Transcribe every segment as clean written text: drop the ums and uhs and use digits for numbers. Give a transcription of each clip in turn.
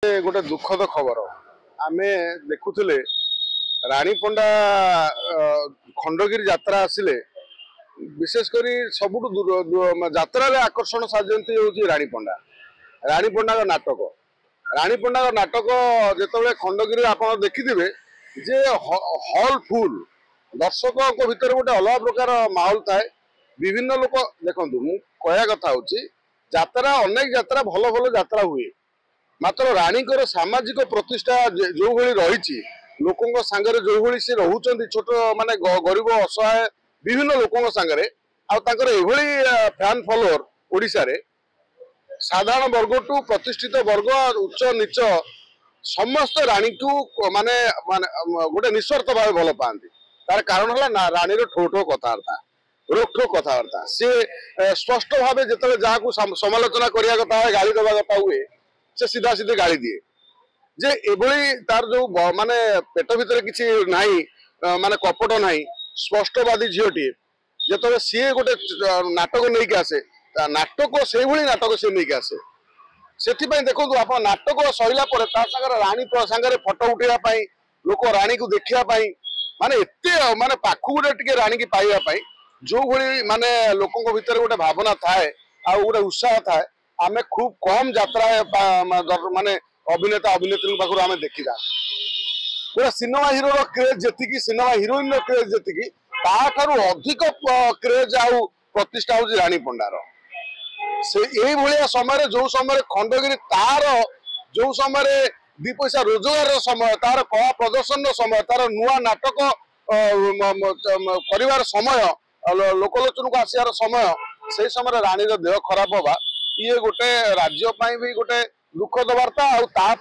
गोटे दुखद खबर आमे देखुले रानी पंडा खंडगिरी यात्रा आसिले विशेषकर सबुठ यात्रा आकर्षण साजती हूँ रानी पंडा नाटक जो खंडगिरी आप देखिथे जे हॉल फुल दर्शकों भितर गोटे अलग प्रकार माहौल थाए विभिन्न लोक देखु मु कहया कथा हूँ यात्रा अनेक यात्रा भल भल यात्रा हुए मात्र राणीकर सामाजिक प्रतिष्ठा जो भली रही लोकों सांगरे जो भली से रोचंती छोट माने गरीब असहाय विभिन्न लोकों सांगरे आभली फैन फॉलोअर ओडिशा रे साधारण वर्ग टू प्रतिष्ठित वर्ग उच्च नीच समस्त रानी को माने गोटे निस्वार्थ भाव भल पाती तार कारण है रानी ठो ठो कथबार्ता रोकठोक कथबार्ता सी स्पष्ट भाव जो जहाँ समालोचना करने कथा है गाली दबा कथा हुए से सीधा सीधे गाली दिए जे एभली तार जो माने पेट भीतर किसी नाही माने कपट नाही स्पष्टवादी झीटी जो सी गोटे नाटक नहीं आसे नाटक से भली नाटक सी नहीं आसे से देखो आप नाटक सैला राणी सांगे फटो उठेबाई लोक राणी को देखापी माने एत माने पाखु गोटे राणी की पाइबापी जो भली माने लोकों भीतर गोटे भावना थाए आ गोटे उत्साह थाए आमे खूब कम यात्रा माने अभिनेता अभिनेत्री पाखु आमे देखा पूरा सिनेमा हिरो क्रेज जी सिनेमा हिरोइन क्रेज जी अधिक क्रेज आउ प्रतिष्ठा हूँ रानी पंडार से यही समय जो समय खंडगिरी तार जो समय दी पैसा रोजगार समय तार कला प्रदर्शन समय तार नुआ नाटक कर समय लोकलोचन को आसार समय से समय रानी देह खराब हवा ये गोटे राज्य भी गोटे दुखद वार्ता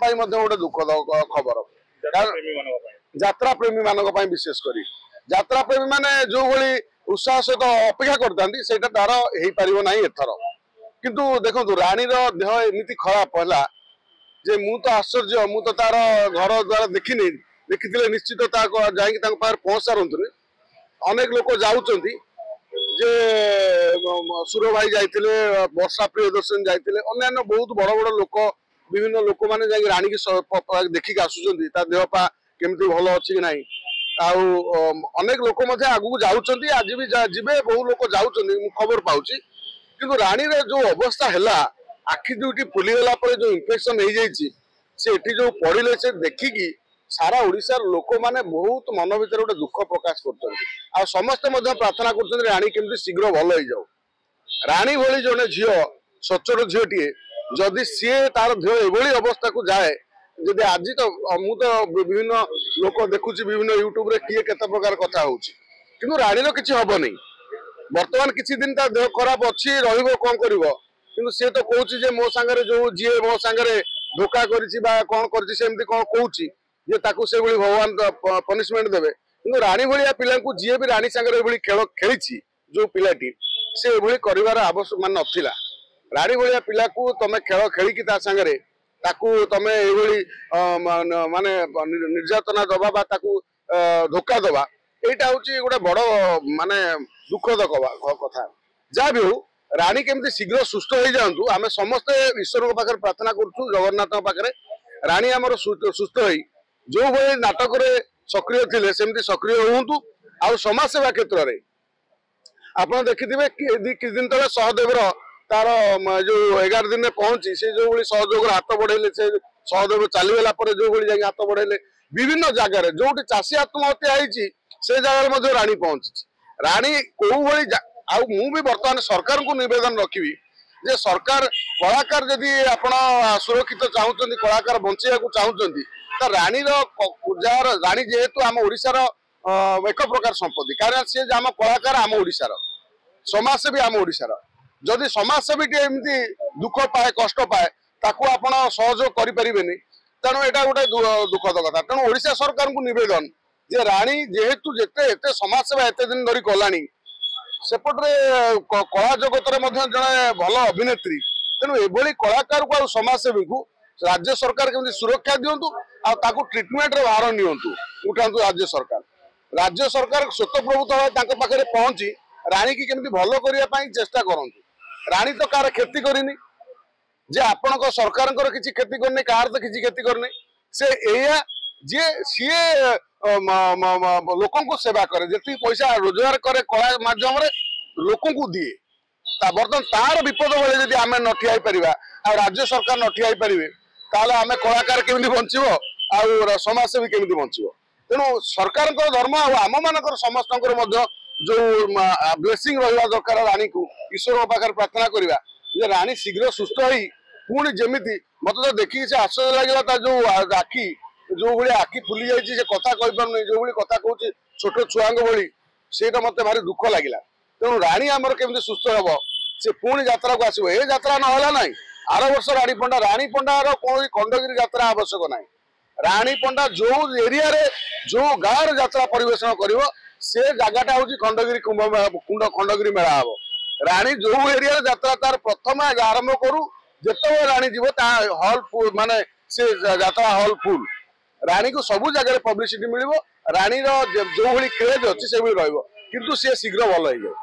गोटे दुखद खबर यात्रा प्रेमी मानक विशेषकर यात्रा प्रेमी माने जो भली उत्साह सहित अपेक्षा करता तार हो पार ना एथर किंतु देखो रानी देह एमती खराब है जे मु तो आश्चर्य मु तो तार घर द्वारा देखनी देखी निश्चित जाकि पहुंच सारूँ अनेक लोक जाऊँच जे सुर भाई जाते वर्षा प्रियदर्शन जाते अन्य बहुत बड़ बड़ लोक विभिन्न लोक मैंने जा राणी की देखिक आसुँच देहपा केमती भल अच्छी कि नहीं अनेक लोक आगू जाऊँच आज भी जीवे बहु लोक जाऊँच खबर पाऊँच कि राणी जो अवस्था है आखि दुईटी फुलीगला जो इन्फेक्शन हो जाए जो पड़े से देखिकी सारा ओडिशार लोक माने बहुत मन भीतर गोटे दुख प्रकाश कर समस्ते प्रार्थना कर राणी केमती शीघ्र भल हो जाऊ राणी भली जड़े झील सचोट झीटे जदि सी तार देह एभली अवस्था को जाए जदि आज तो मुझे विभिन्न लोक देखुची विभिन्न यूट्यूब रे किए केते प्रकार कथा होउची किंतु राणी किसी हम नहीं बर्तमान किसी दिन तार देह खराब अच्छी रहिबो कौन करिवो किंतु सी तो कहूची जे मो सांगरे जो जी मो सांगरे धोखा करिची बा कौन करिची सेमती कौन कहूची जे ताकू से भली भगवान पनिशमेंट देवे किंतु राणी भलिया पिला जी भी राणी सांगरे भली खेल खेली जो पिलाटी से भली करिवार आवश्यक मान नथिला राणी भलिया पिला को तमे खेल खेलिकी ता सांगरे ताकू तमे एभली माने निर्यातना दबा बा ताकू धोखा दबा एटा होची गोटे बड़ माने दुखद कथा जा भी हो राणी केमती शीघ्र सुस्थ हो जातु आम समस्ते ईश्वर पाखे प्रार्थना करूँ जगन्नाथ पाखे राणी आमर सुस्थ हो जो भाई नाटक सक्रिय थे सेमती सक्रिय हूँ आ समाज सेवा क्षेत्र में आप देखिथे किस दिन तले सहदेवर तार जो 11 दिन में पहुंची से जो भाई सहयोग हाथ बढ़ेले से सहदेव चलीगला जो भाई हाथ बढ़ेले विभिन्न जगार जो चाषी आत्महत्या होती से जगह राणी पहुंची राणी कौ भाई भी बर्तमान सरकार को निवेदन रखी जे सरकार कलाकार जदि आप सुरक्षित चाहते कलाकार बंचा चाहते तो रानी राणी जेहेतु आम ओडिशार एक प्रकार संपत्ति कारण सी आम कलाकार आम ओडिशार समाजसेवी आम ओडिशार जदि समाजसेवी एमती दुख पाए कष्ट पाए ताकू आप सहयोग करें तेणु यहाँ गोटे दुखद कथा तेणु ओडिशा सरकार को निवेदन जे राणी जेहेतु जिते एत समाजसेवा एत दिन धरी कलानी सेपटे कला जगत जड़े भल अभिनेत्री तेणु एभली कलाकार को समाजसेवी को राज्य सरकार केमती सुरक्षा दिंतु आकु ट्रिटमेंट भार नियंतु उठातु राज्य सरकार स्वतःप्रभुत्व भाव पाखे पहुंची राणी की केमती भल करने चेष्टा करंतु राणी तो कार क्षति करनी जे आपण सरकार किसी क्षति करनी कार तो किसी क्षति करनी से एया जे सीए लोक सेवा करे जी पैसा रोजगार करे कला मध्यम लोक दिए बर्तमान तार विपद बेले जब आम न ठिया राज्य सरकार न ठिया पारे आम कलाकार केमी बचो समाजसेवी केमी बचो तेणु सरकार धर्म आम मान समस्त जो ब्लेसिंग रहा दरकार रानी को ईश्वर पाखे प्रार्थना करवा रानी शीघ्र सुस्थ हो पुणी जमी मत तो देखिए से आश्चर्य लगे जो आखि जो भाई आखि फुली जाइए कथा कही पार जो भाई कथा कहूँ छोट छुआ भाई सेटा मत भारी दुख लगे तेणु रानी आमर केमी सुस्थ हम से पुणी यात्रा को आसो ये यात्रा ना ना आर वर्ष रानी पंडार कौन खंडगिरी यात्रा आवश्यक ना रानी पंडा जो एरिया रे जो गाँव यात्रा परिवेशन कर से जगटा हूँ खंडगिरी कुंड खंडगिरी मेला हम रानी जो एरिया यात्रा तार प्रथम आरंभ करू जिते रानी जीव हल माने से यात्रा हल फुल रानी को सबू जगह पब्लिसिटी मिल रानी जो भाई क्रेज अच्छी से रही शीघ्र भल हो जाए।